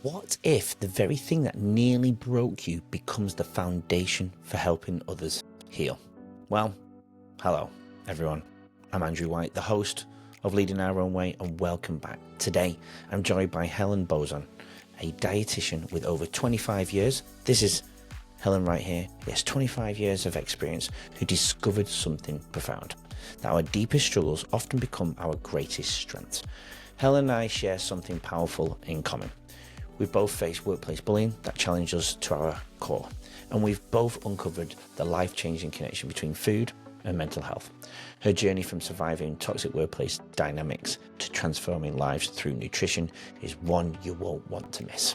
What if the very thing that nearly broke you becomes the foundation for helping others heal? Well, hello, everyone. I'm Andrew White, the host of Leading Our Own Way, and welcome back. Today, I'm joined by Helen Bauzon, a dietitian with over 25 years. This is Helen right here. Yes, 25 years of experience, who discovered something profound, that our deepest struggles often become our greatest strengths. Helen and I share something powerful in common. We've both faced workplace bullying that challenged us to our core, and we've both uncovered the life-changing connection between food and mental health. Her journey from surviving toxic workplace dynamics to transforming lives through nutrition is one you won't want to miss.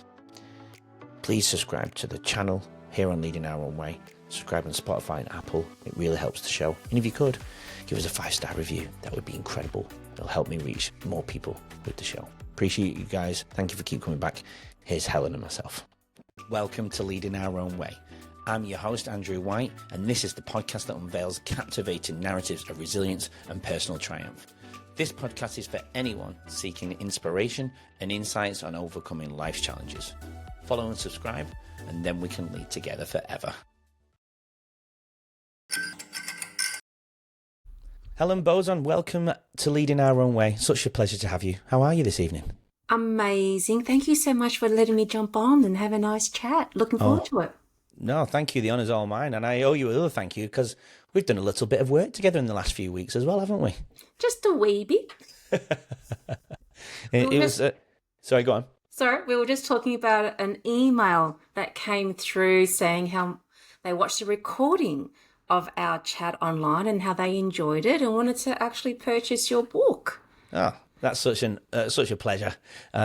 Please subscribe to the channel here on Leading Our Own Way. Subscribe on Spotify and Apple. It really helps the show. And if you could, give us a 5-star review. That would be incredible. It'll help me reach more people with the show. Appreciate you guys. Thank you for keep coming back. Here's Helen and myself. Welcome to Leading Our Own Way. I'm your host, Andrew White, and this is the podcast that unveils captivating narratives of resilience and personal triumph. This podcast is for anyone seeking inspiration and insights on overcoming life's challenges. Follow and subscribe, and then we can lead together forever. Helen Bauzon, welcome to Leading Our Own Way. Such a pleasure to have you. How are you this evening? Amazing. Thank you so much for letting me jump on and have a nice chat. Looking forward to it. No, thank you. The honour's all mine. And I owe you another thank you because we've done a little bit of work together in the last few weeks as well, haven't we? Just a wee bit. Sorry, go on. Sorry, we were just talking about an email that came through saying how they watched the recording of our chat online and how they enjoyed it and wanted to actually purchase your book. Oh, that's such a pleasure,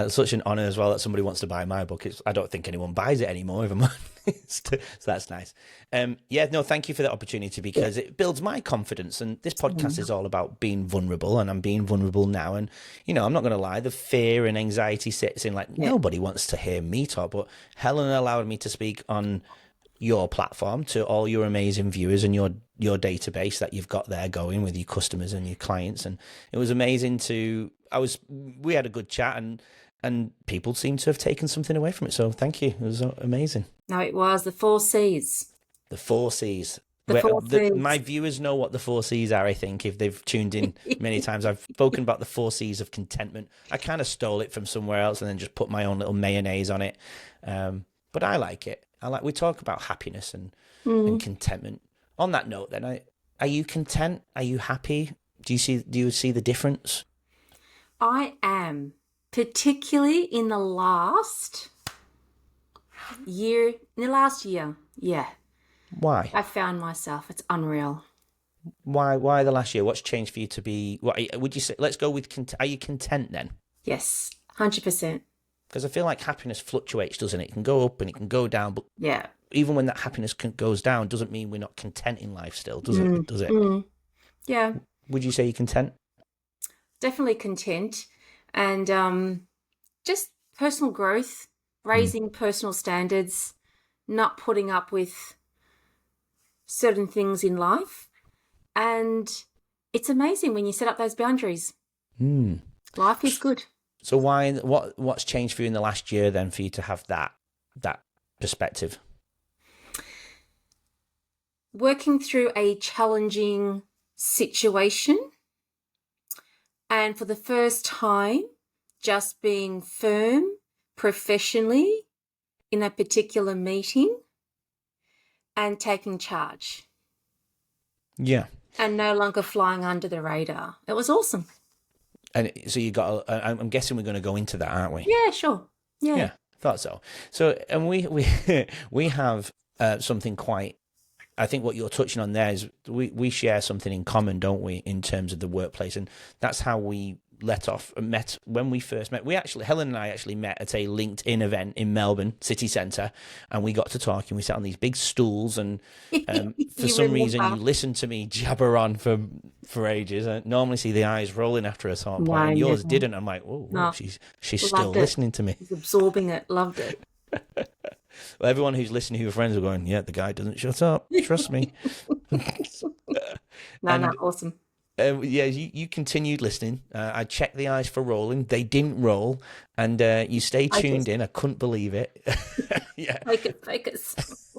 such an honour as well that somebody wants to buy my book. I don't think anyone buys it anymore, if I'm honest. So that's nice. Thank you for the opportunity because it builds my confidence. And this podcast is all about being vulnerable, and I'm being vulnerable now. And, I'm not going to lie, the fear and anxiety sits in nobody wants to hear me talk. But Helen allowed me to speak on your platform to all your amazing viewers and your database that you've got there going with your customers and your clients. And it was amazing we had a good chat and people seem to have taken something away from it. So thank you. It was amazing. No, it was the 4 C's. The 4 C's. C's. My viewers know what the 4 C's are, I think, if they've tuned in many times. I've spoken about the 4 C's of contentment. I kind of stole it from somewhere else and then just put my own little mayonnaise on it. But I like it. We talk about happiness and contentment. On that note, then, are you content? Are you happy? Do you see the difference? I am, particularly in the last year. Yeah. Why? I found myself. It's unreal. Why the last year? What's changed for you to be? What would you say? Let's go with. Are you content then? Yes, 100%. Because I feel like happiness fluctuates, doesn't it? It can go up and it can go down. But yeah, even when that happiness goes down, doesn't mean we're not content in life still, does it? Does it? Yeah. Would you say you're content? Definitely content. And just personal growth, raising personal standards, not putting up with certain things in life. And it's amazing when you set up those boundaries. Life is good. So what's changed for you in the last year then for you to have that perspective? Working through a challenging situation, and for the first time, just being firm professionally in a particular meeting and taking charge. Yeah. And no longer flying under the radar. It was awesome. And so I'm guessing we're going to go into that, aren't we? Yeah, sure. Yeah, thought so. So, and we have something quite, I think what you're touching on there is we share something in common, don't we, in terms of the workplace. And that's how we met when we first met. Helen and I actually met at a LinkedIn event in Melbourne city centre, and we got to talking. We sat on these big stools, and for some reason you listened to me jabber on for ages. I normally see the eyes rolling after a certain point, and yours didn't. I'm like, oh, no, she's still listening to me. She's absorbing it. Loved it. Well, everyone who's listening, who are friends, are going, yeah, the guy doesn't shut up. Trust me. No, awesome. Yeah, you continued listening. I checked the eyes for rolling. They didn't roll. And you stayed I tuned just in. I couldn't believe it. Yeah. focus.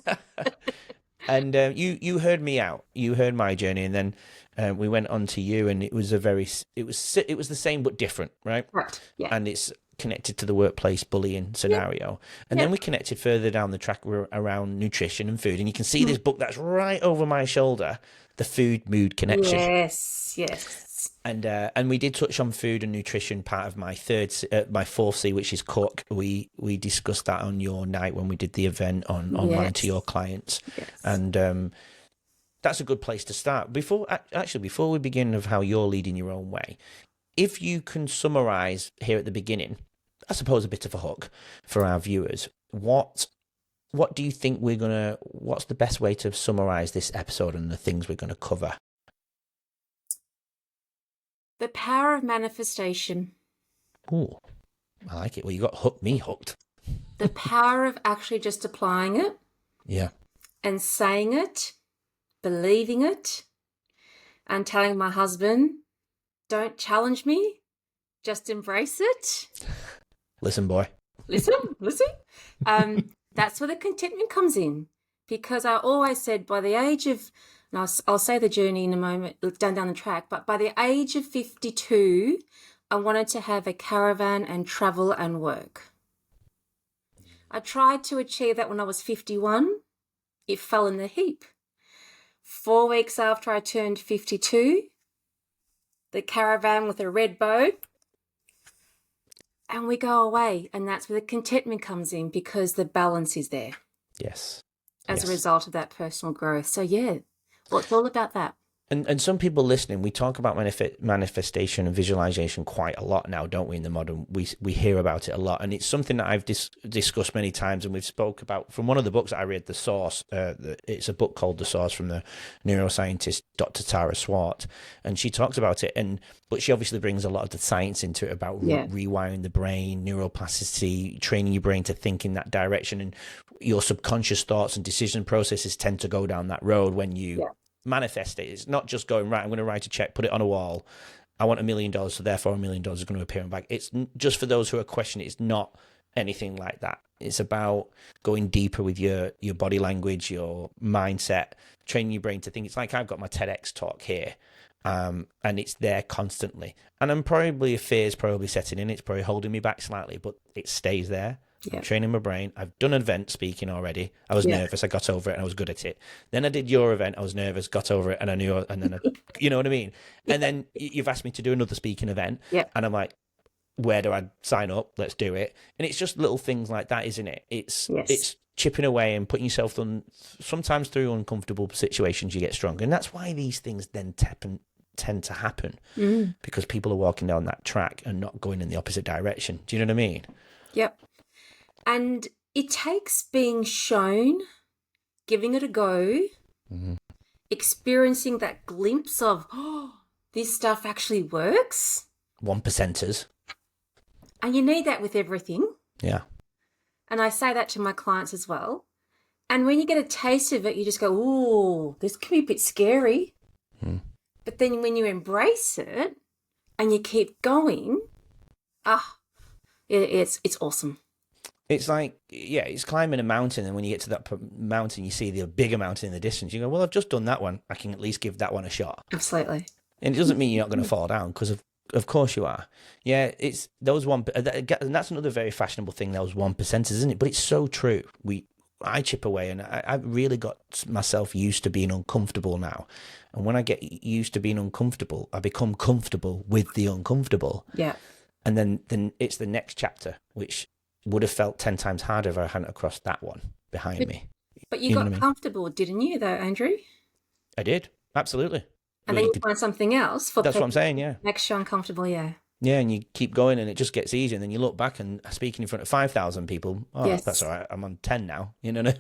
And you heard me out. You heard my journey. And then we went on to you. And it was it was the same but different, right? Right. Yeah. And it's connected to the workplace bullying scenario. And then Yep. we connected further down the track around nutrition and food. And you can see this book that's right over my shoulder, The Food Mood Connection. Yes. And we did touch on food and nutrition, part of my fourth C, which is cook. We discussed that on your night when we did the event online to your clients. Yes. And that's a good place to start. Before we begin of how you're leading your own way, if you can summarize here at the beginning, I suppose a bit of a hook for our viewers, what do you think what's the best way to summarize this episode and the things we're going to cover? The power of manifestation. Ooh, I like it. Well, you got me hooked. The power of actually just applying it. Yeah. And saying it, believing it, and telling my husband, don't challenge me, just embrace it. Listen, boy. Listen. That's where the contentment comes in. Because I always said by the age of, and I'll say the journey in a moment, down the track, but by the age of 52, I wanted to have a caravan and travel and work. I tried to achieve that when I was 51. It fell in the heap. 4 weeks after I turned 52, the caravan with a red bow, and we go away. And that's where the contentment comes in, because the balance is there. Yes. As a result of that personal growth. So yeah, well, it's all about that. And some people listening, we talk about manifestation and visualization quite a lot now, don't we? In the modern, we hear about it a lot, and it's something that I've discussed many times, and we've spoke about from one of the books that I read, The Source. It's a book called The Source from the neuroscientist Dr. Tara Swart, and she talks about it, but she obviously brings a lot of the science into it about rewiring the brain, neuroplasticity, training your brain to think in that direction, and your subconscious thoughts and decision processes tend to go down that road when you manifest it. It's not just going, right, I'm going to write a check, put it on a wall. I want $1 million, so therefore $1 million is going to appear in my bank. It's just for those who are questioning, it's not anything like that. It's about going deeper with your body language, your mindset, training your brain to think. It's like I've got my TEDx talk here, and it's there constantly. And I'm probably, fear is probably setting in. It's probably holding me back slightly, but it stays there. I'm training my brain. I've done event speaking already. I was nervous. I got over it and I was good at it. Then I did your event. I was nervous, got over it, and I knew, and then you know what I mean? And then you've asked me to do another speaking event. And I'm like, where do I sign up? Let's do it. And it's just little things like that, isn't it? It's chipping away and putting yourself on, sometimes through uncomfortable situations, you get stronger. And that's why these things then tend to happen, because people are walking down that track and not going in the opposite direction. Do you know what I mean? Yep. And it takes being shown, giving it a go, experiencing that glimpse of, oh, this stuff actually works. 1%ers. And you need that with everything. Yeah. And I say that to my clients as well. And when you get a taste of it, you just go, ooh, this can be a bit scary. But then when you embrace it and you keep going, it's awesome. It's like, it's climbing a mountain, and when you get to that mountain, you see the bigger mountain in the distance. You go, well, I've just done that one. I can at least give that one a shot. Absolutely. And it doesn't mean you're not going to fall down, because of course you are. Yeah, it's those and that's another very fashionable thing, those 1%ers, isn't it? But it's so true. I chip away, and I've really got myself used to being uncomfortable now. And when I get used to being uncomfortable, I become comfortable with the uncomfortable. Yeah. And then it's the next chapter, which would have felt 10 times harder if I hadn't crossed that one behind me. But you got comfortable, didn't you, though, Andrew? I did, absolutely. And then you find something else. That's what I'm saying, yeah. Makes you uncomfortable, yeah. Yeah, and you keep going, and it just gets easier, and then you look back and speaking in front of 5,000 people, that's all right, I'm on 10 now, you know?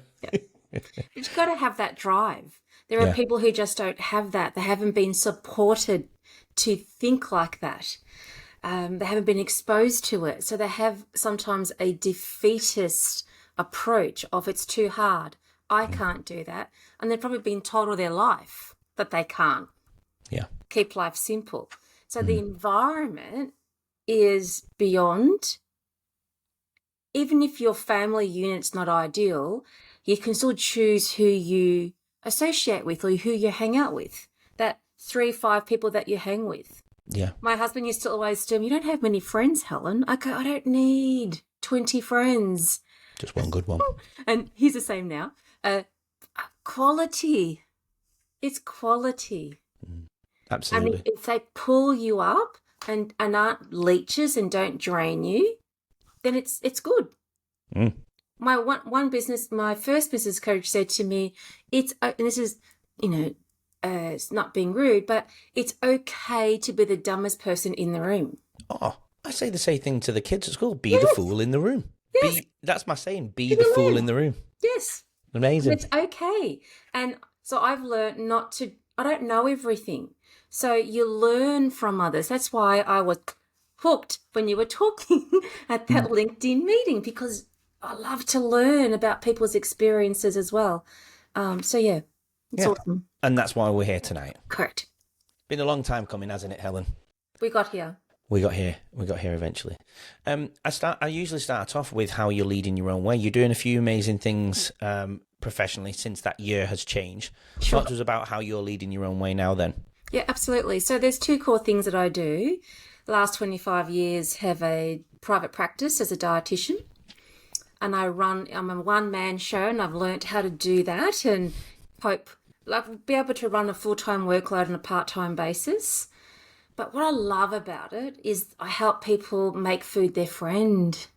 You've got to have that drive. There are people who just don't have that. They haven't been supported to think like that. They haven't been exposed to it. So they have sometimes a defeatist approach of it's too hard. I can't do that. And they've probably been told all their life that they can't. Yeah. keep life simple. So the environment is beyond. Even if your family unit's not ideal, you can still choose who you associate with or who you hang out with. That 3-5 people that you hang with. Yeah. My husband used to always tell me, you don't have many friends, Helen. I go, I don't need 20 friends. Just one good one. And he's the same now. Quality. It's quality. Absolutely. And if they pull you up and aren't leeches and don't drain you, then it's good. My my first business coach said to me, and this is, it's not being rude, but it's okay to be the dumbest person in the room. Oh, I say the same thing to the kids at school. Be the fool in the room. Yes. That's my saying. Be the fool in the room. Yes. Amazing. And it's okay. And so I've learned I don't know everything. So you learn from others. That's why I was hooked when you were talking at that LinkedIn meeting, because I love to learn about people's experiences as well. It's awesome. And that's why we're here tonight. Correct. Been a long time coming, hasn't it, Helen? We got here. We got here eventually. I usually start off with how you're leading your own way. You're doing a few amazing things professionally since that year has changed. Sure. Talk to us about how you're leading your own way now then. Yeah, absolutely. So there's 2 core things that I do. The last 25 years have a private practice as a dietitian, and I'm a one-man show, and I've learnt how to do that and hope I'll be able to run a full-time workload on a part-time basis. But what I love about it is I help people make food their friend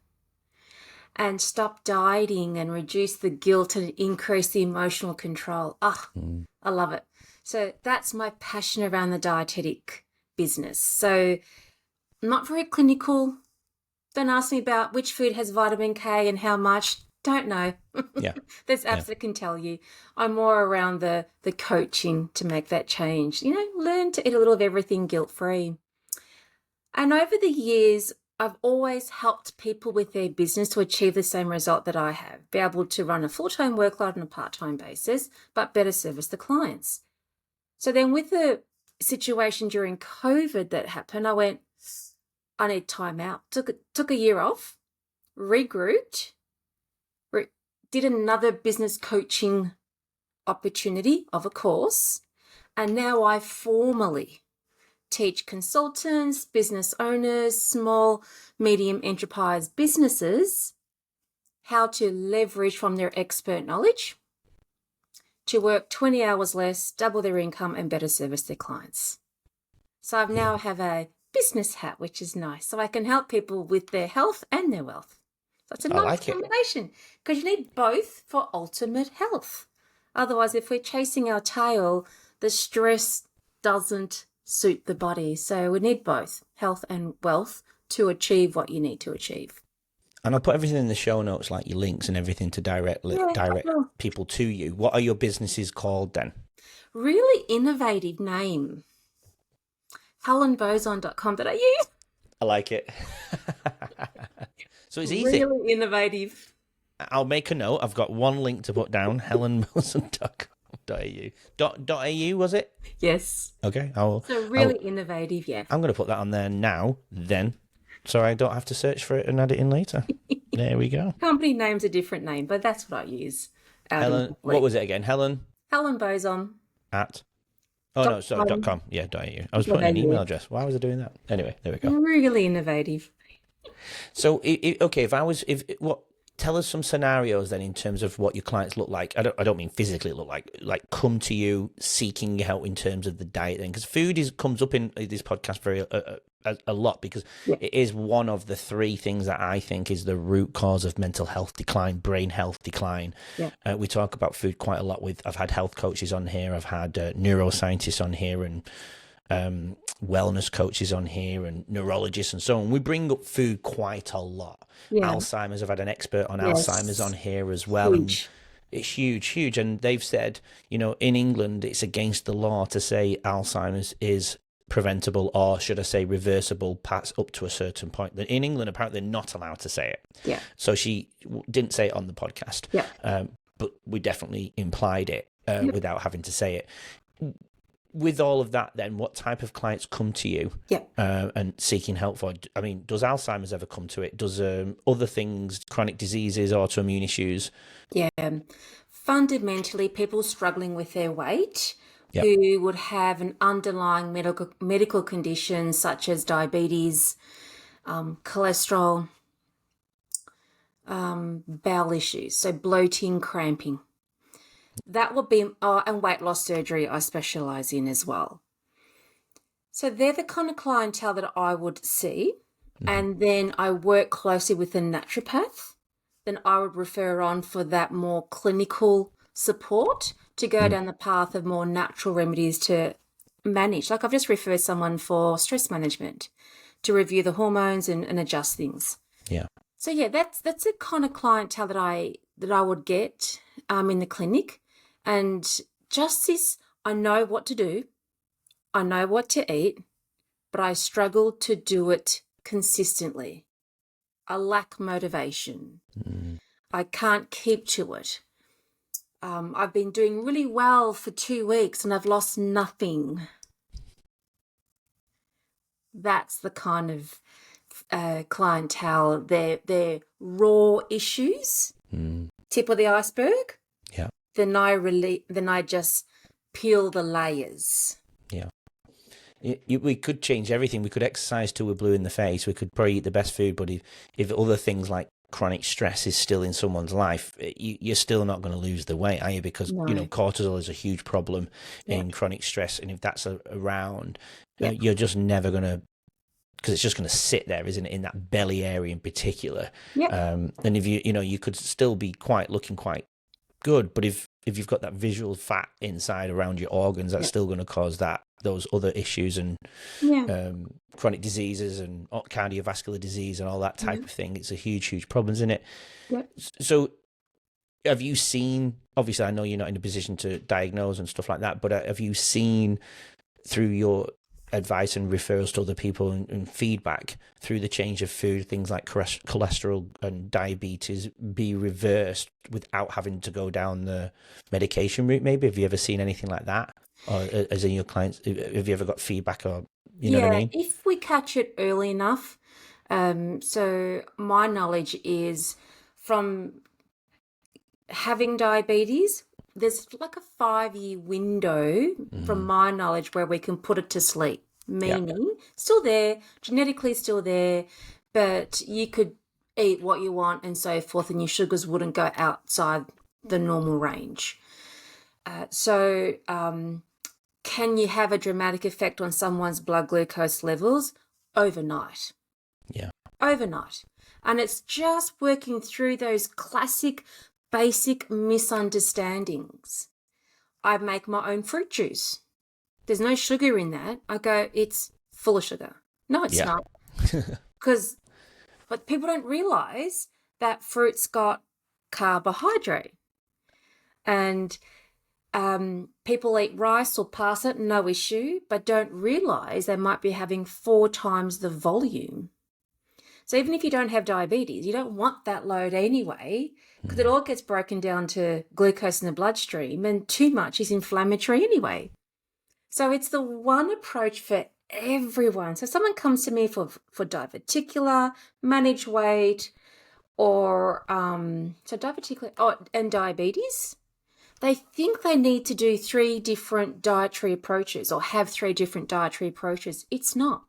and stop dieting and reduce the guilt and increase the emotional control. I love it. So that's my passion around the dietetic business. So not very clinical. Don't ask me about which food has vitamin K and how much. Don't know. Yeah. There's apps that can tell you. I'm more around the coaching to make that change. Learn to eat a little of everything guilt-free. And over the years, I've always helped people with their business to achieve the same result that I have. Be able to run a full-time workload on a part-time basis, but better service the clients. So then with the situation during COVID that happened, I went, I need time out. Took a year off, regrouped, did another business coaching opportunity of a course, and now I formally teach consultants, business owners, small, medium enterprise businesses how to leverage from their expert knowledge to work 20 hours less, double their income, and better service their clients. So I now have a business hat, which is nice. So I can help people with their health and their wealth. So it's a nice combination, because you need both for ultimate health. Otherwise, if we're chasing our tail, the stress doesn't suit the body. So we need both health and wealth to achieve what you need to achieve. And I'll put everything in the show notes, like your links and everything, to direct people to you. What are your businesses called then? Really innovative name. HelenBauzon.com.au. I like it. So it's easy. Really innovative. I'll make a note. I've got one link to put down, helenbauzon.com.au. .au, was it? Yes. Okay. So really innovative, yeah. I'm going to put that on there now, then, so I don't have to search for it and add it in later. There we go. Company name's a different name, but that's what I use. Helen, what was it again? Helen Bauzon. at... Oh, no, sorry, .com. Yeah, .au. I was putting an email address. Why was I doing that? Anyway, there we go. Really innovative. So, tell us some scenarios then in terms of what your clients look like. I don't mean physically look like come to you seeking help in terms of the diet then, because food comes up in this podcast very a lot, because it is one of the 3 things that I think is the root cause of mental health decline, brain health decline. Yeah. We talk about food quite a lot. I've had health coaches on here, I've had neuroscientists on here, and wellness coaches on here, and neurologists and so on. We bring up food quite a lot. Yeah. Alzheimer's, I've had an expert on Alzheimer's on here as well. Huge. And it's huge. And they've said, in England, it's against the law to say Alzheimer's is preventable, or should I say reversible, past up to a certain point. In England, apparently they're not allowed to say it. Yeah. So she didn't say it on the podcast. Yeah. But we definitely implied it without having to say it. with all of that, then what type of clients come to you and seeking help for? I mean, does Alzheimer's ever come to it? Does other things, chronic diseases, autoimmune issues? Yeah. Fundamentally, people struggling with their weight Yep. who would have an underlying medical condition such as diabetes, cholesterol, bowel issues, so bloating, cramping. That would be, and weight loss surgery I specialise in as well. So they're the kind of clientele that I would see. And then I work closely with a naturopath. Then I would refer on for that more clinical support to go down the path of more natural remedies to manage. Like I've just referred someone for stress management to review the hormones and adjust things. Yeah. So yeah, that's the kind of clientele that I would get in the clinic. And just this, I know what to do, I know what to eat, but I struggle to do it consistently. I lack motivation. I can't keep to it. I've been doing really well for 2 weeks and I've lost nothing. That's the kind of clientele. They're raw issues, tip of the iceberg. Yeah. Then I just peel the layers. Yeah. We could change everything. We could exercise till we're blue in the face. We could probably eat the best food, but if other things like chronic stress is still in someone's life, you're still not going to lose the weight, are you? Because cortisol is a huge problem in chronic stress, and if that's around, you're just never going to, because it's just going to sit there, isn't it, in that belly area in particular. And if you could still be looking quite good, but if you've got that visual fat inside around your organs, that's still going to cause those other issues and chronic diseases and cardiovascular disease and all that type of thing. It's a huge problem, isn't it? So have you seen, obviously I know you're not in a position to diagnose and stuff like that, but have you seen through your advice and referrals to other people and feedback through the change of food, things like cholesterol and diabetes be reversed without having to go down the medication route? Maybe have you ever seen anything like that, or as in your clients, have you ever got feedback, or you know what I mean? If we catch it early enough. So my knowledge is from having diabetes, there's like a 5-year window from my knowledge where we can put it to sleep, meaning still there, genetically still there, but you could eat what you want and so forth, and your sugars wouldn't go outside the normal range. So can you have a dramatic effect on someone's blood glucose levels overnight? Overnight. And it's just working through those classic basic misunderstandings. I make my own fruit juice. There's no sugar in that. I go, it's full of sugar. No, it's not. But people don't realize that fruit's got carbohydrate. And people eat rice or pasta, no issue, but don't realize they might be having 4 times the volume. So even if you don't have diabetes, you don't want that load anyway, because it all gets broken down to glucose in the bloodstream, and too much is inflammatory anyway. So it's the one approach for everyone. So if someone comes to me for diverticular, manage weight, or and diabetes, they think they need to do 3 different dietary approaches or have 3 different dietary approaches. It's not.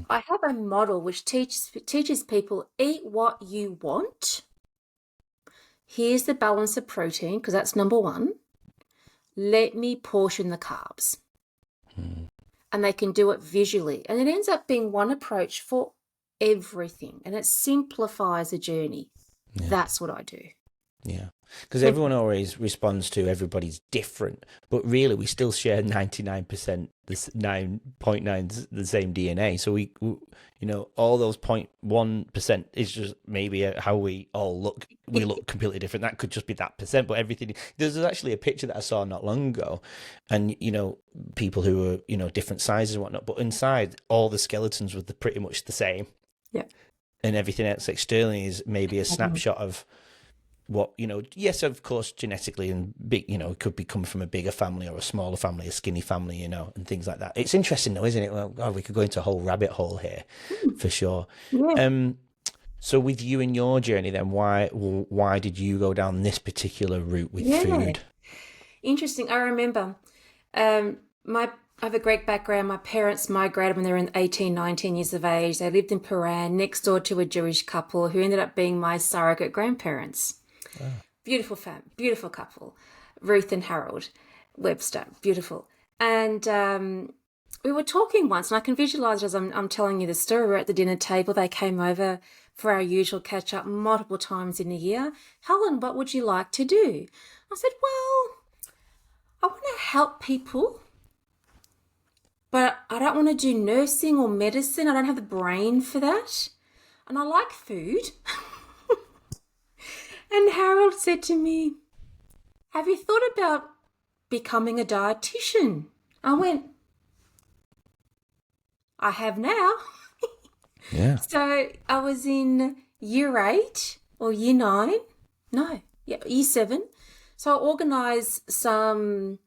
I have a model which teaches people, eat what you want. Here's the balance of protein, because that's number 1. Let me portion the carbs. And they can do it visually. And it ends up being one approach for everything. And it simplifies the journey. That's what I do. Yeah. Because everyone always responds to everybody's different, but really we still share 99%, the 9.9 the same DNA. So we all those 0.1% is just maybe how we all look. We look completely different. That could just be that percent, but everything. There's actually a picture that I saw not long ago, and people who are different sizes and whatnot, but inside all the skeletons were pretty much the same. Yeah. And everything else externally is maybe a snapshot of what, yes, of course, genetically and big, it could be coming from a bigger family or a smaller family, a skinny family, and things like that. It's interesting though, isn't it? Well, God, we could go into a whole rabbit hole here for sure. Yeah. So with you and your journey then, why did you go down this particular route with food? Interesting. I remember I have a great background. My parents migrated when they were in 18, 19 years of age. They lived in Paran, next door to a Jewish couple who ended up being my surrogate grandparents. Wow. Beautiful couple, Ruth and Harold Webster, beautiful. And we were talking once, and I can visualize it as I'm telling you the story. We're at the dinner table. They came over for our usual catch up multiple times in a year. Helen, what would you like to do? I said, well, I want to help people, but I don't want to do nursing or medicine. I don't have the brain for that. And I like food. And Harold said to me, have you thought about becoming a dietitian? I went, I have now. Yeah. So I was in year 8 or year 9. Year 7. So I organised some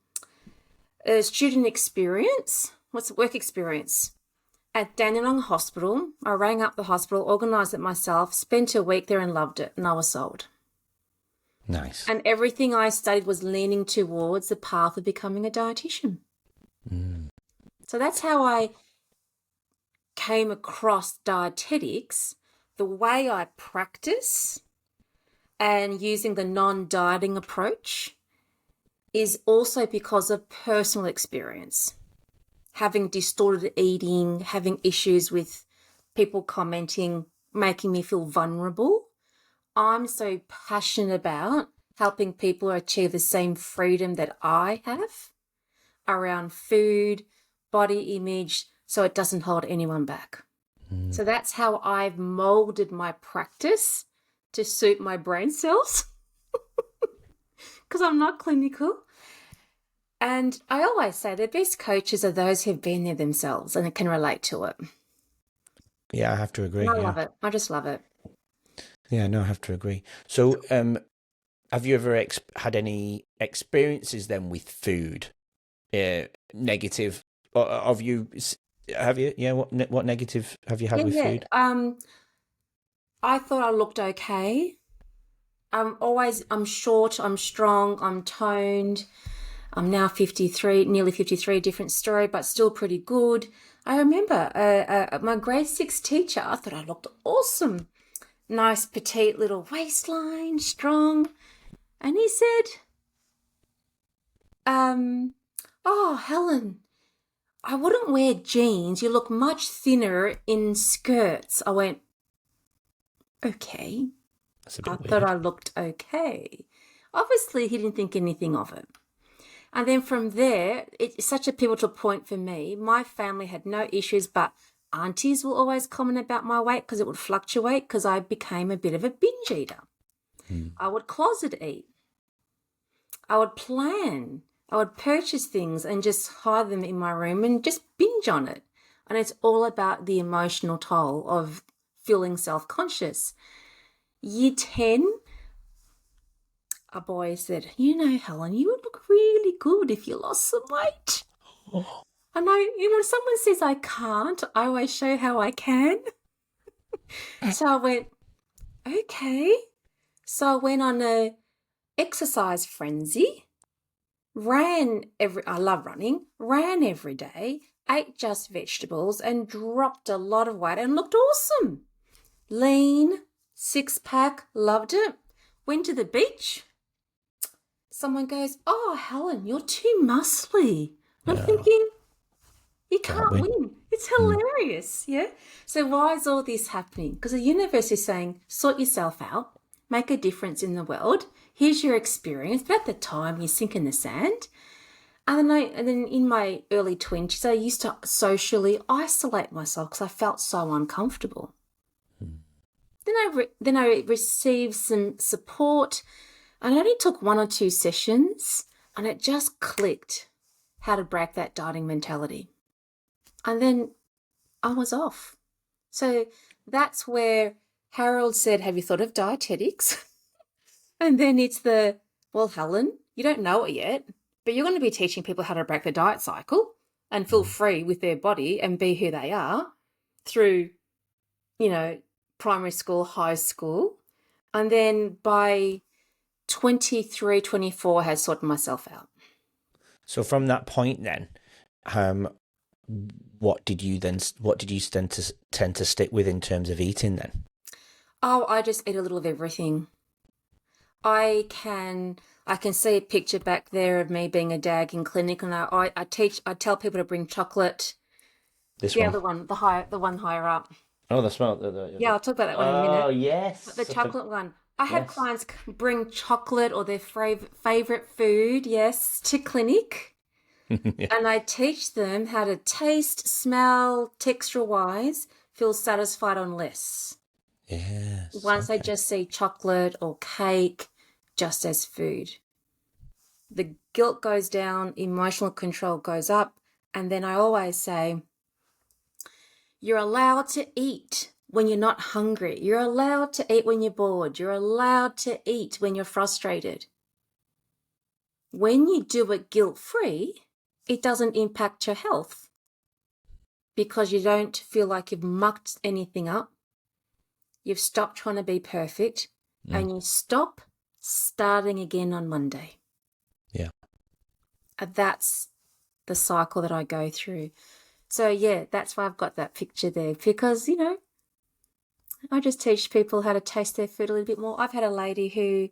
student experience. What's work experience? At Dandenong Hospital. I rang up the hospital, organised it myself, spent a week there and loved it, and I was sold. Nice. And everything I studied was leaning towards the path of becoming a dietitian. So that's how I came across dietetics, the way I practice and using the non-dieting approach is also because of personal experience. Having distorted eating, having issues with people commenting, making me feel vulnerable. I'm so passionate about helping people achieve the same freedom that I have around food, body image, so it doesn't hold anyone back. So that's how I've molded my practice to suit my brain cells because I'm not clinical. And I always say the best coaches are those who've been there themselves and can relate to it. Yeah, I have to agree. I love it. I just love it. Yeah, no, I have to agree. So, have you ever had any experiences then with food, negative? Or have you? Yeah. What negative have you had with food? I thought I looked okay. I'm short. I'm strong. I'm toned. I'm now 53, nearly 53. Different story, but still pretty good. I remember my grade 6 teacher. I thought I looked awesome. Nice petite little waistline, strong. And he said, oh, Helen, I wouldn't wear jeans. You look much thinner in skirts. I went, okay. That's a bit weird. Thought I looked okay. Obviously, he didn't think anything of it. And then from there, it's such a pivotal point for me. My family had no issues, but aunties will always comment about my weight because it would fluctuate because I became a bit of a binge eater. I would closet eat. I would plan. I would purchase things and just hide them in my room and just binge on it. And it's all about the emotional toll of feeling self-conscious. Year 10, a boy said, Helen, you would look really good if you lost some weight. Oh. I know, when someone says I can't, I always show how I can. So I went, okay. So I went on a exercise frenzy, I love running, ran every day, ate just vegetables and dropped a lot of weight and looked awesome. Lean, 6-pack, loved it. Went to the beach. Someone goes, oh, Helen, you're too muscly. I'm thinking, you can't win. It's hilarious, yeah? So why is all this happening? Because the universe is saying, sort yourself out, make a difference in the world. Here's your experience. But at the time, you sink in the sand. And then in my early 20s, I used to socially isolate myself because I felt so uncomfortable. Then I received some support. And I only took 1 or 2 sessions, and it just clicked how to break that dieting mentality. And then I was off. So that's where Harold said, have you thought of dietetics? And then it's well, Helen, you don't know it yet, but you're going to be teaching people how to break the diet cycle and feel free with their body and be who they are through, primary school, high school. And then by 23, 24, I had sorted myself out. So from that point then, what did you tend to stick with in terms of eating then? Oh, I just eat a little of everything. I can see a picture back there of me being a DAG in clinic, and I tell people to bring chocolate. This The one? other one, the one higher up. Oh, the smell. Yeah, I'll talk about that one in a minute. Oh, yes. But the chocolate one. I have Yes. clients bring chocolate or their favorite food, yes, to clinic. Yeah. And I teach them how to taste, smell, texture-wise, feel satisfied on less. Yes. Once they just see chocolate or cake just as food. The guilt goes down, emotional control goes up, and then I always say, you're allowed to eat when you're not hungry. You're allowed to eat when you're bored. You're allowed to eat when you're frustrated. When you do it guilt-free, it doesn't impact your health because you don't feel like you've mucked anything up. You've stopped trying to be perfect and you stop starting again on Monday. Yeah. And that's the cycle that I go through. So, yeah, that's why I've got that picture there because, I just teach people how to taste their food a little bit more. I've had a lady who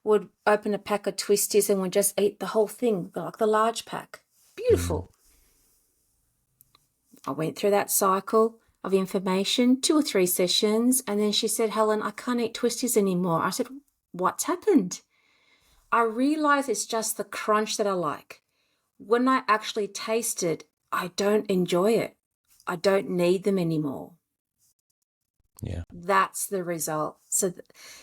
would open a pack of twisties and would just eat the whole thing, like the large pack. Beautiful. I went through that cycle of information, 2 or 3 sessions, and then she said, Helen, I can't eat twisties anymore. I said, what's happened? I realize it's just the crunch that I like. When I actually taste it, I don't enjoy it. I don't need them anymore. Yeah. That's the result. So,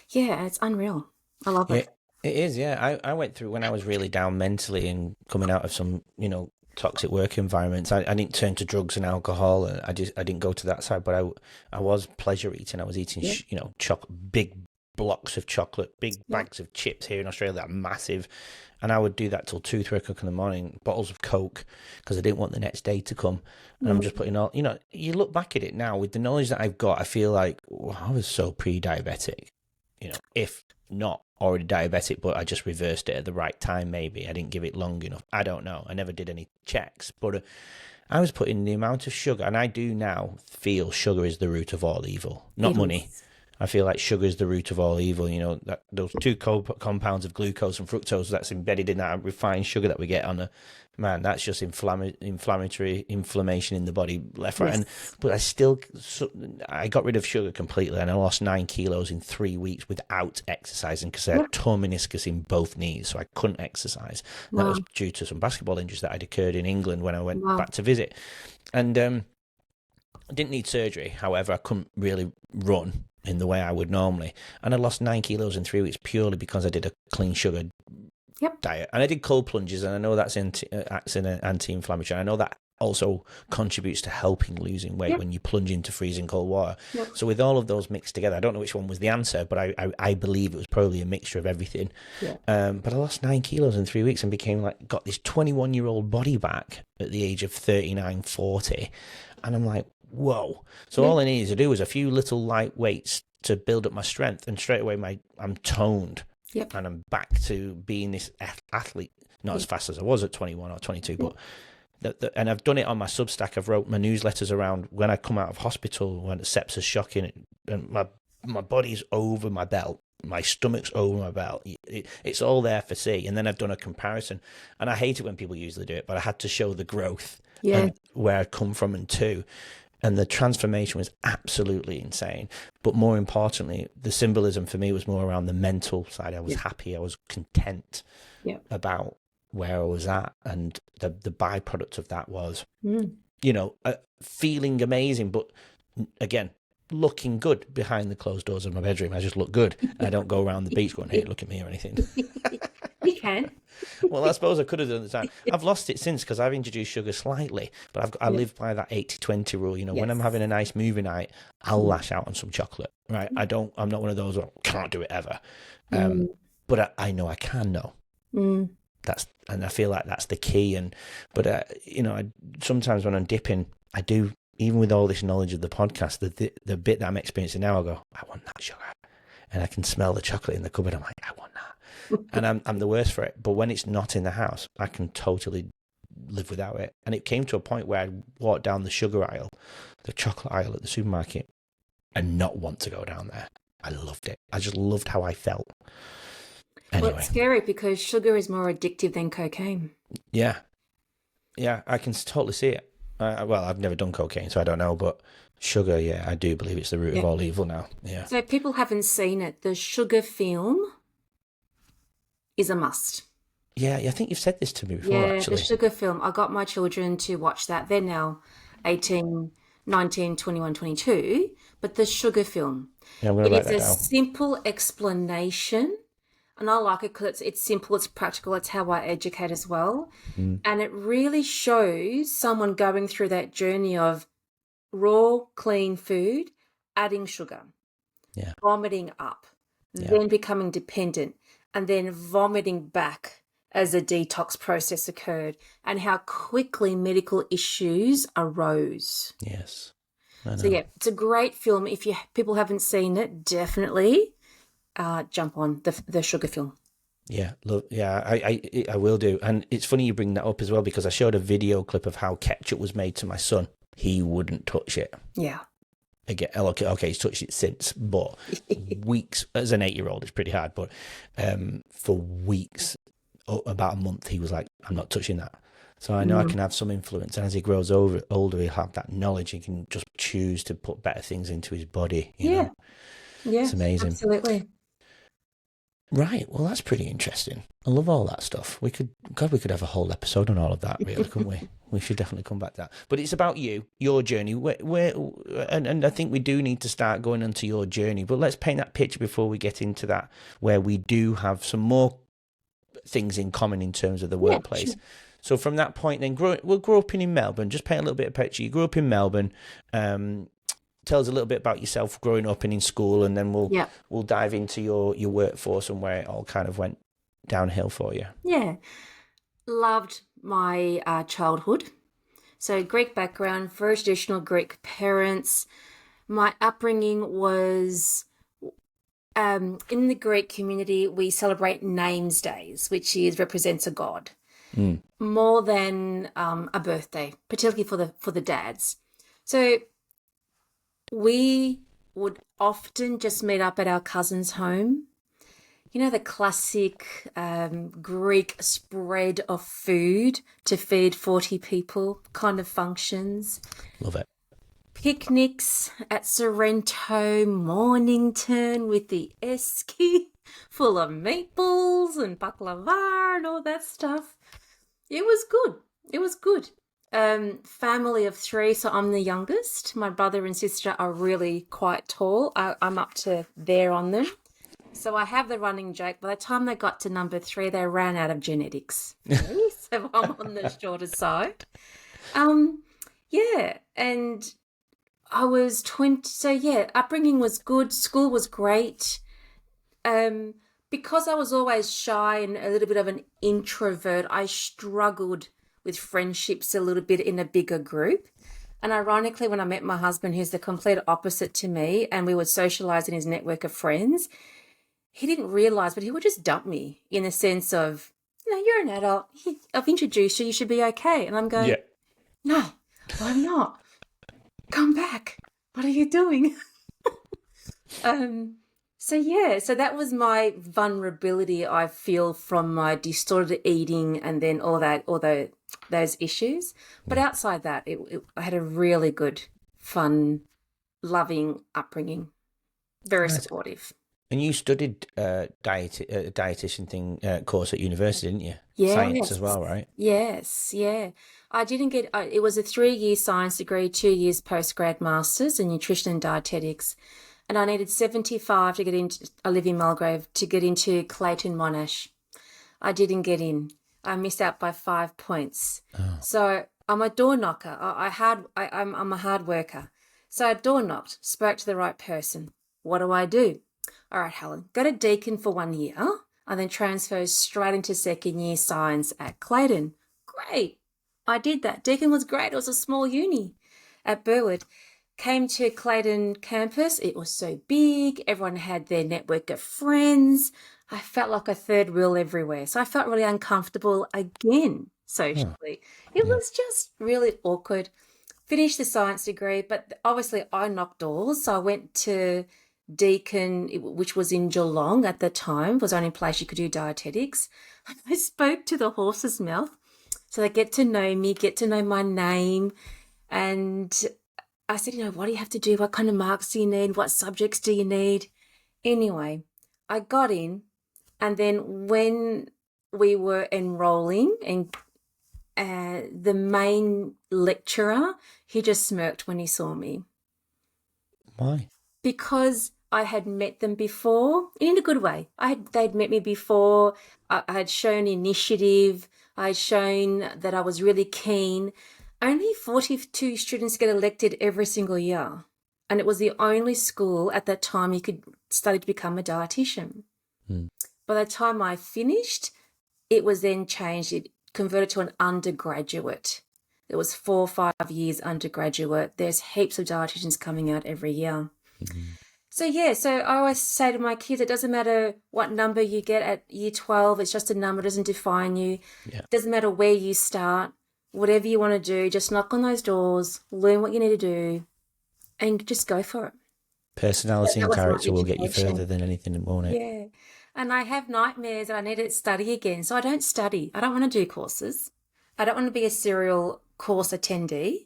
yeah, it's unreal. I love it. It is, yeah. I went through when I was really down mentally and coming out of some, toxic work environments. I didn't turn to drugs and alcohol, and I didn't go to that side. But I was pleasure eating. I was eating, big blocks of chocolate, big bags of chips here in Australia that are massive, and I would do that till 2, 3 o'clock in the morning. Bottles of Coke because I didn't want the next day to come. And I'm just putting all, you look back at it now with the knowledge that I've got. I feel like I was so pre-diabetic, if not already diabetic, but I just reversed it at the right time. Maybe I didn't give it long enough. I don't know. I never did any checks, but I was putting the amount of sugar, and I do now feel sugar is the root of all evil, not money. I feel like sugar is the root of all evil. That those 2 compounds of glucose and fructose that's embedded in that refined sugar that we get on that's just inflammation in the body, left, right. But I got rid of sugar completely, and I lost 9 kilos in 3 weeks without exercising because I had torn meniscus in both knees, so I couldn't exercise. That was due to some basketball injuries that had occurred in England when I went back to visit, and I didn't need surgery. However, I couldn't really run in the way I would normally, and I lost 9 kilos in 3 weeks purely because I did a clean sugar diet, and I did cold plunges, and I know that's acts in an anti-inflammatory. I know that also contributes to helping losing weight when you plunge into freezing cold water. So with all of those mixed together, I don't know which one was the answer, but I believe it was probably a mixture of everything. But I lost 9 kilos in 3 weeks and got this 21-year-old body back at the age of 39, 40, and I'm like, whoa. So all I needed to do was a few little light weights to build up my strength, and straight away I'm toned. And I'm back to being this athlete, not as fast as I was at 21 or 22, but and I've done it on my Substack. I've wrote my newsletters around when I come out of hospital, when sepsis shocking, and my body's over my belt, my stomach's over my belt. It's all there for see. And then I've done a comparison, and I hate it when people usually do it, but I had to show the growth and where I'd come from and to. And the transformation was absolutely insane. But more importantly, the symbolism for me was more around the mental side. I was happy. I was content about where I was at. And the byproduct of that was, feeling amazing. But again, looking good behind the closed doors of my bedroom. I just look good. I don't go around the beach going, hey, look at me or anything. You can. Well, I suppose I could have done at the time. I've lost it since because I've introduced sugar slightly, but I live by that 80-20 rule. When I'm having a nice movie night, I'll lash out on some chocolate, right? I'm not one of those who can't do it ever. but I know I can know. Mm. And I feel like that's the key. But sometimes when I'm dipping, I do, even with all this knowledge of the podcast, the bit that I'm experiencing now, I go, I want that sugar, and I can smell the chocolate in the cupboard. I'm like, I want that, and I'm the worst for it. But when it's not in the house, I can totally live without it. And it came to a point where I'd walk down the sugar aisle, the chocolate aisle at the supermarket, and not want to go down there. I loved it. I just loved how I felt. Anyway. Well, it's scary because sugar is more addictive than cocaine. Yeah, I can totally see it. Well, I've never done cocaine, so I don't know, but sugar, yeah, I do believe it's the root of all evil now. Yeah. So if people haven't seen it, the sugar film is a must. Yeah, I think you've said this to me before, actually. The sugar film. I got my children to watch that. They're now 18, 19, 21, 22, but the sugar film. Yeah, I'm going to write that It is down. a simple explanation. And I like it because it's simple, it's practical, it's how I educate as well. And it really shows someone going through that journey of raw, clean food, adding sugar, vomiting up, then becoming dependent, and then vomiting back as a detox process occurred, and how quickly medical issues arose. Yes. So, it's a great film. If people haven't seen it, definitely jump on the sugar film. Yeah, I will do. And it's funny you bring that up as well, because I showed a video clip of how ketchup was made to my son. He wouldn't touch it. Yeah. Again, okay, he's touched it since, but weeks, as an 8-year-old, it's pretty hard, but for weeks, about a month, he was like, I'm not touching that. So I know I can have some influence, and as he grows older, he'll have that knowledge. He can just choose to put better things into his body. You know? Yeah, it's amazing. Absolutely. Right. Well, that's pretty interesting. I love all that stuff. We could have a whole episode on all of that, really, couldn't we? We should definitely come back to that. But it's about you, your journey. And I think we do need to start going into your journey. But let's paint that picture before we get into that, where we do have some more things in common in terms of the workplace. Sure. So from that point, then we'll grow up in Melbourne. Just paint a little bit of picture. You grew up in Melbourne. Tell us a little bit about yourself growing up and in school, and then we'll dive into your workforce and where it all kind of went downhill for you. Yeah. Loved my childhood. So Greek background, very traditional Greek parents. My upbringing was in the Greek community, we celebrate names days, which represents a god, more than a birthday, particularly for the dads. So we would often just meet up at our cousin's home. You know, the classic Greek spread of food to feed 40 people kind of functions. Love it. Picnics at Sorrento, Mornington with the esky full of meatballs and baklava and all that stuff. It was good. Family of 3, so I'm the youngest. My brother and sister are really quite tall. I'm up to there on them. So I have the running joke, by the time they got to number 3, they ran out of genetics. So I'm on the shorter side. And I was 20. So upbringing was good. School was great. Because I was always shy and a little bit of an introvert, I struggled with friendships a little bit in a bigger group. And ironically, when I met my husband, who's the complete opposite to me, and we would socialize in his network of friends, he didn't realize, but he would just dump me in the sense of, you're an adult. I've introduced you. You should be okay. And I'm going, no, I'm not. Come back. What are you doing? So that was my vulnerability, I feel, from my distorted eating and then all those issues. But outside that, I had a really good, fun, loving upbringing. Very supportive. And you studied dietitian course at university, didn't you? Yeah. Science as well, right? Yes, yeah. I didn't get, it was a 3-year science degree, 2 years postgrad masters in nutrition and dietetics. And I needed 75 to get into, I live in Mulgrave, to get into Clayton Monash. I didn't get in. I missed out by 5 points. Oh. So I'm a door knocker. I'm a hard worker. So I door knocked, spoke to the right person. What do? All right, Helen, go to Deakin for 1 year. I then transferred straight into second year science at Clayton. Great. I did that. Deakin was great. It was a small uni at Burwood. Came to Clayton campus. It was so big. Everyone had their network of friends. I felt like a third wheel everywhere. So I felt really uncomfortable again socially. It was just really awkward. Finished the science degree, but obviously I knocked doors. So I went to Deakin, which was in Geelong at the time, was the only place you could do dietetics. I spoke to the horse's mouth. So they get to know me, get to know my name. And I said, what do you have to do? What kind of marks do you need? What subjects do you need? Anyway, I got in. And then when we were enrolling, and the main lecturer, he just smirked when he saw me. Why? Because I had met them before, in a good way. They'd met me before. I had shown initiative. I had shown that I was really keen. Only 42 students get elected every single year. And it was the only school at that time you could study to become a dietitian. By the time I finished, it was then changed. It converted to an undergraduate. It was 4 or 5 years undergraduate. There's heaps of dietitians coming out every year. So I always say to my kids, it doesn't matter what number you get at year 12. It's just a number. It doesn't define you. Yeah. It doesn't matter where you start. Whatever you want to do, just knock on those doors, learn what you need to do, and just go for it. Personality and character will get you further than anything, won't it? Yeah. And I have nightmares that I need to study again. So I don't study. I don't want to do courses. I don't want to be a serial course attendee.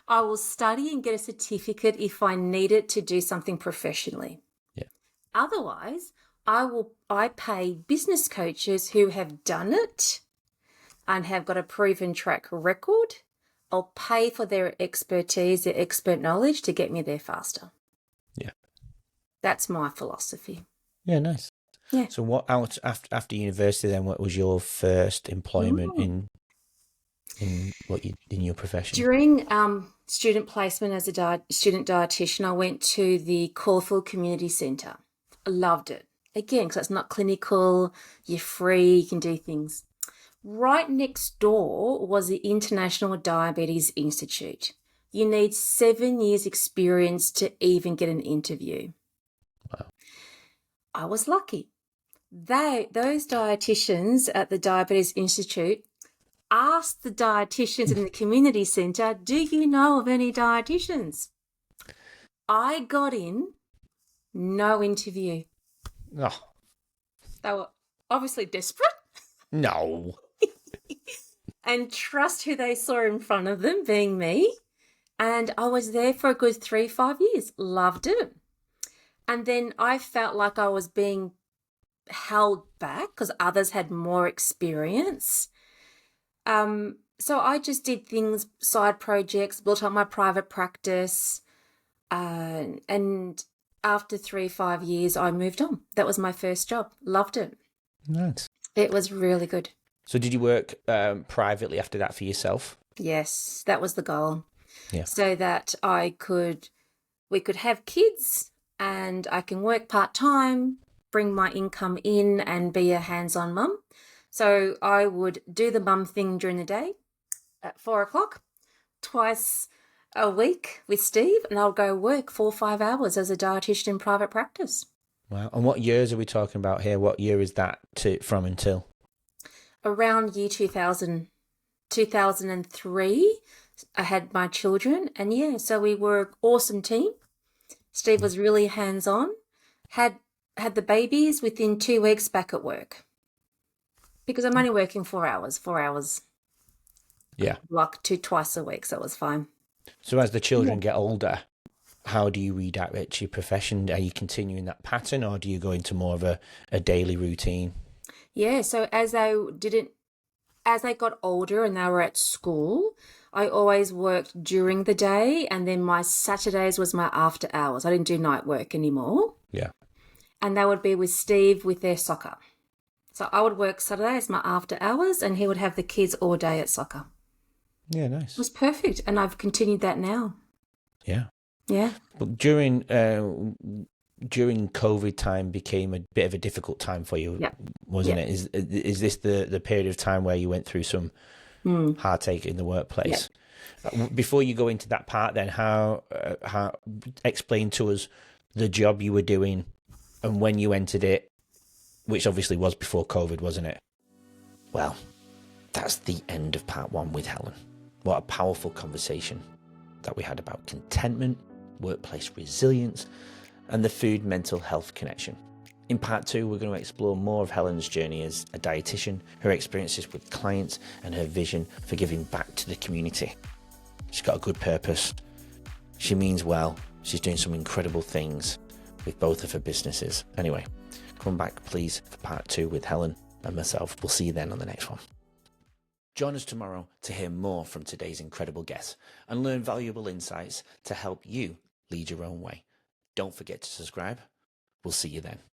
I will study and get a certificate if I need it to do something professionally. Yeah. Otherwise, I pay business coaches who have done it and have got a proven track record. I'll pay for their expertise, their expert knowledge to get me there faster. Yeah. That's my philosophy. Yeah, nice. Yeah. So what after university then, what was your first employment in your profession? During student placement as a student dietitian, I went to the Caulfield Community Centre. I loved it. Again, because it's not clinical, you're free, you can do things. Right next door was the International Diabetes Institute. You need 7 years experience to even get an interview. Wow. I was lucky. Those dietitians at the Diabetes Institute asked the dietitians in the community centre, do you know of any dietitians? I got in, no interview. Oh. They were obviously desperate. No. And trust who they saw in front of them, being me. And I was there for a good 3-5 years. Loved it. And then I felt like I was being held back because others had more experience. So I just did things, side projects, built up my private practice. And after 3-5 years, I moved on. That was my first job. Loved it. Nice. It was really good. So did you work privately after that for yourself? Yes, that was the goal. Yeah. So that we could have kids and I can work part-time, bring my income in and be a hands-on mum. So I would do the mum thing during the day at 4:00, twice a week with Steve, and I'll go work 4 or 5 hours as a dietitian in private practice. Wow. And what years are we talking about here? What year is that from until? Around year 2000, 2003, I had my children, and so we were an awesome team. Steve was really hands-on, had the babies within 2 weeks back at work. Because I'm only working 4 hours. Yeah. Like twice a week, so it was fine. So as the children get older, how do you redirect your profession? Are you continuing that pattern or do you go into more of a daily routine? Yeah, so as they got older and they were at school, I always worked during the day, and then my Saturdays was my after hours. I didn't do night work anymore. Yeah. And they would be with Steve with their soccer. So I would work Saturday as my after hours and he would have the kids all day at soccer. Yeah, nice. It was perfect, and I've continued that now. Yeah. Yeah. But during during COVID time became a bit of a difficult time for you, Yeah. wasn't Yeah. it? Is this the period of time where you went through some heartache in the workplace? Before you go into that part, then how explain to us the job you were doing and when you entered it, which obviously was before COVID, wasn't it? Well, that's the end of part 1 with Helen. What a powerful conversation that we had about contentment, workplace resilience, and the food mental health connection. In part 2, we're going to explore more of Helen's journey as a dietitian, her experiences with clients, and her vision for giving back to the community. She's got a good purpose. She means well. She's doing some incredible things with both of her businesses. Anyway, come back please for part 2 with Helen and myself. We'll see you then on the next one. Join us tomorrow to hear more from today's incredible guests and learn valuable insights to help you lead your own way. Don't forget to subscribe. We'll see you then.